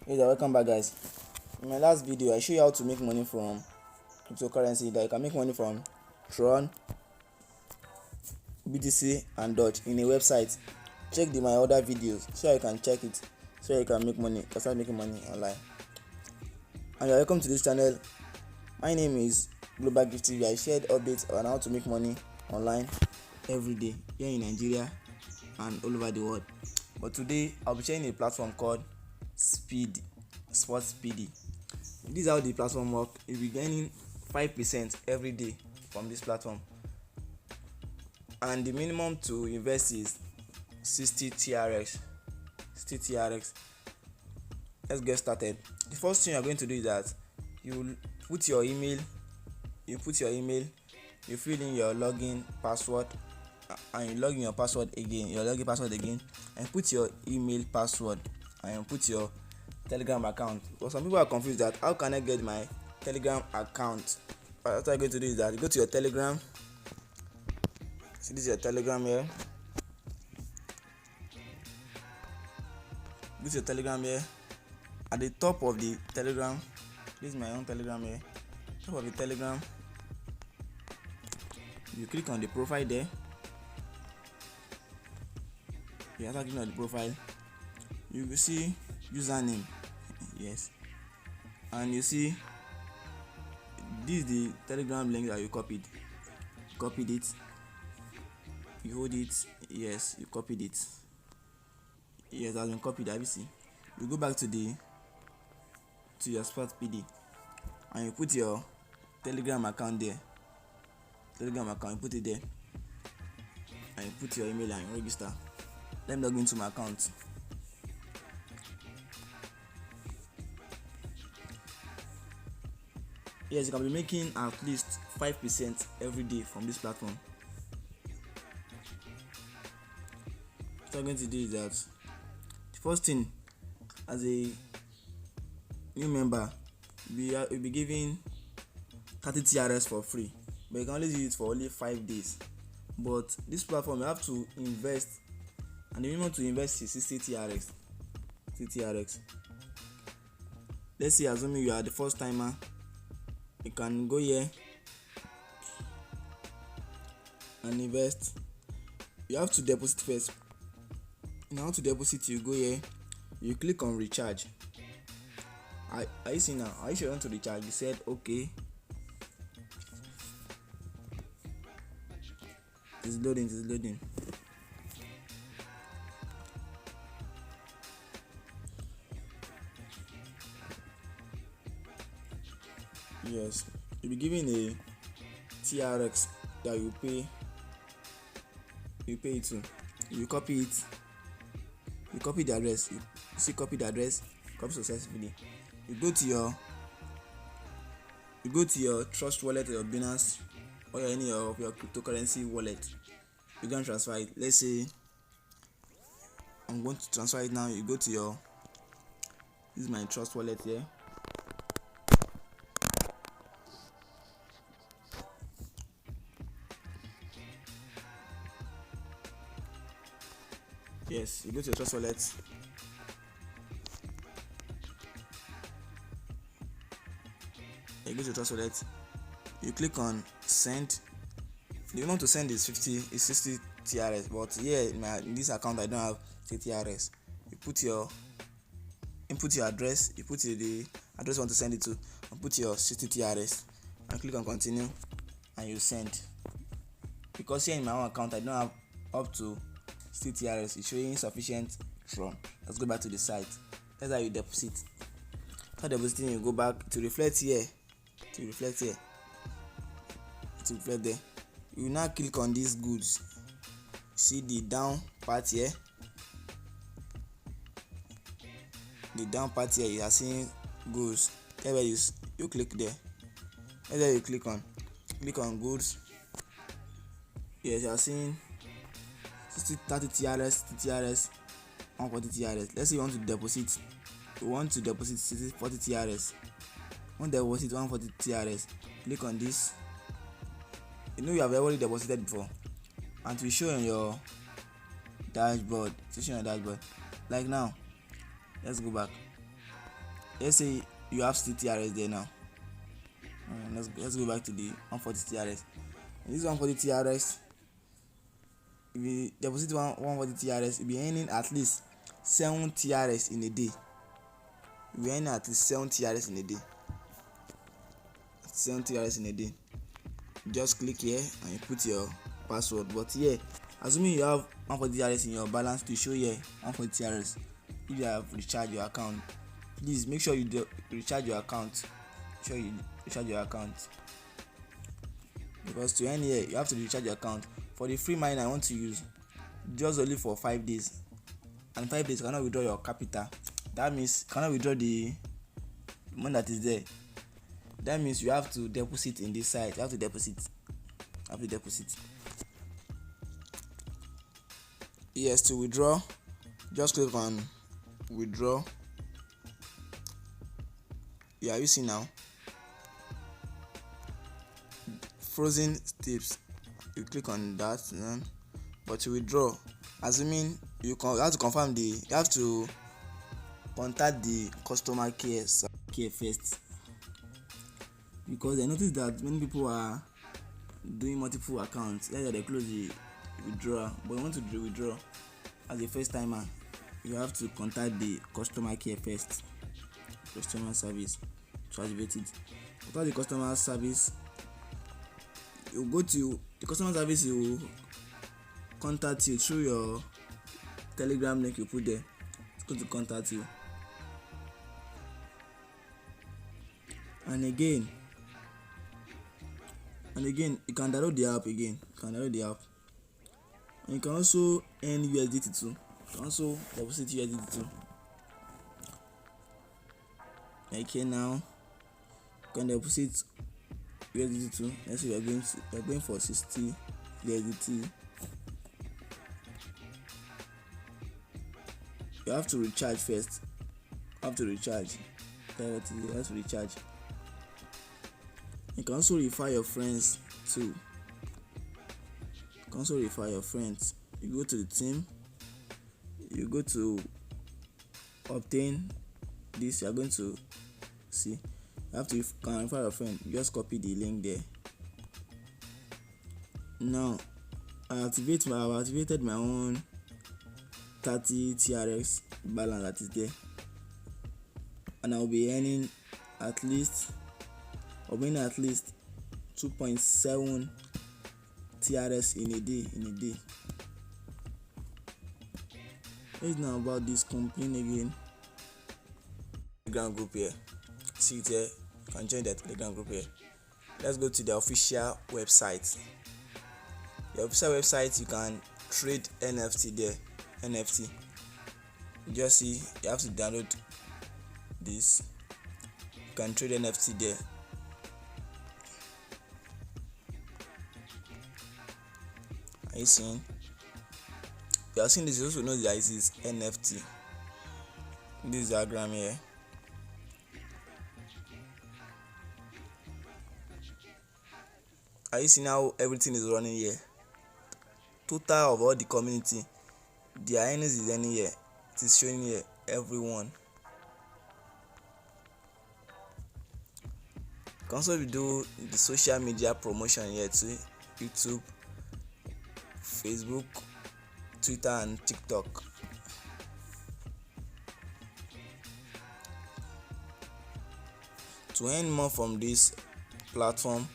Hey there, welcome back guys. In my last video I show you how to make money from cryptocurrency. That you can make money from Tron, BTC and DOGE in a website. Check my other videos so you can check it, so you can make money, can start making money online. And you're welcome to this channel. My name is Global Gift TV. I shared updates on how to make money online every day here in Nigeria and all over the world. But today I'll be sharing a platform called Sports Speedy. This is how the platform works. You'll be gaining 5% every day from this platform, and the minimum to invest is 60 TRX. Let's get started. The first thing you're going to do is that you put your email, you fill in your login password, and you log in your password again, and put your email password, and you put your Telegram account. But some people are confused that how can I get my Telegram account? What I'm going to do is that you go to your Telegram. See, this is your Telegram here. This is your Telegram here. At the top of the Telegram, this is my own Telegram here. Top of the Telegram, you click on the profile there. You have to click on the profile. You will see username, yes, and you see this is the Telegram link that you copied it, you hold it, yes, you copied it, yes, has been copied. Have you see? You go back to your Sports PD and you put your Telegram account there, you put it there, and you put your email and you register. Let me log into my account. Yes, you can be making at least 5% every day from this platform. What I'm going to do is that the first thing, as a new member, you'll be given 30 TRS for free, but you can only use it for only 5 days. But this platform, you have to invest, and the minimum to invest is 60 TRX. Let's say, assuming you are the first timer, you can go here and invest. You have to deposit first. Now to deposit, you go here, you click on recharge. Are you seeing now? Are you sure you want to recharge? You said okay. It's loading. Yes, you'll be given a TRX that you pay it to. You copy it. You copy the address. You see, copy the address. Copy successfully. You go to your Trust wallet or your Binance or any of your cryptocurrency wallet. You can transfer it. Let's say I'm going to transfer it now. You go to your, this is my Trust wallet here. Yes, you go to your Trust wallet. You go to your Trust wallet. You click on send. The amount to send is 60 TRS, but here in this account I don't have 60 TRS. You input your address. You put the address you want to send it to, and put your 60 TRS, and click on continue, and you send. Because here in my own account I don't have up to 60 TRS, it's showing insufficient Tron. Let's go back to the site. That's how you deposit. After depositing, you go back to reflect here. To reflect there. You now click on these goods. See the down part here. You are seeing goods. Where you click there. Where you click on goods. Yes, you are seeing 30 TRS, 50 TRS, 140 TRS. Let's say you want to deposit 40 TRS. Want to deposit 140 TRS. Click on this. You know you have already deposited before, and to show on your dashboard. Like now, let's go back. let's say you have 60 TRS there now. Let's go back to the 140 TRS. In this 140 TRS, if you deposit 140 TRS, you'll be earning at least 7 TRS in a day. You'll be earning at least 7 TRS in a day. 7 TRS in a day. Just click here and you put your password. But here, assuming you have 140 TRS in your balance to show here 140 TRS, if you have recharged your account, please make sure you recharge your account. Recharge your account, because to earn here you have to recharge your account. For the free mine I want to use, just only for 5 days, and 5 days you cannot withdraw your capital. That means you cannot withdraw the money that is there. That means you have to deposit in this site. You have to deposit. Yes, to withdraw, just click on withdraw. Yeah, you see now frozen tips. You click on that, but to withdraw, assuming you have to confirm you have to contact the customer care first, because I noticed that many people are doing multiple accounts. Either they close the withdrawal, but you want to withdraw as a first timer, you have to contact the customer care first, customer service, to activate it. After the customer service, you go to the customer service, you contact you through your Telegram link you put there. It's going to contact you, and again you can download the app again. And you can also earn USDT too. You can also deposit USDT too. Okay, now you can deposit USDT too. Let's say we are going for 60 USDT. You have to recharge first. You have to recharge. You can also refer your friends too. You go to the team. You go to obtain this. You are going to see. You have to can refer your friend. You just copy the link there. Now I have activated my own 30 TRX balance that is there, and I will be earning at least 2.7 TRS in a day. Let's know about this complaint again. Telegram group here. See it here. You can join that Telegram group here. Let's go to the official website. The official website, you can trade NFT there. NFT. You just see you have to download this. You can trade NFT there. Are you seeing? You are seeing this. You also know that it is NFT. This diagram here. Are you seeing how everything is running here? Total of all the community, their earnings is earning here. It is showing here everyone. You can also do the social media promotion here too. YouTube, Facebook, Twitter and TikTok. To earn more from this platform,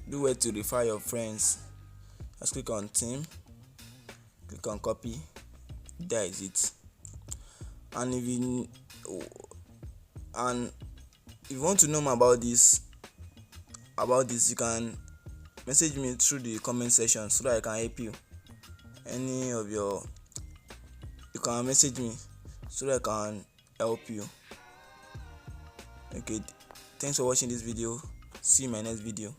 do where to refer your friends. Just click on team, click on copy. There is it. And if you want to know more about this, you can message me through the comment section so that I can help you. You can message me so that I can help you. Okay, thanks for watching this video. See you in my next video.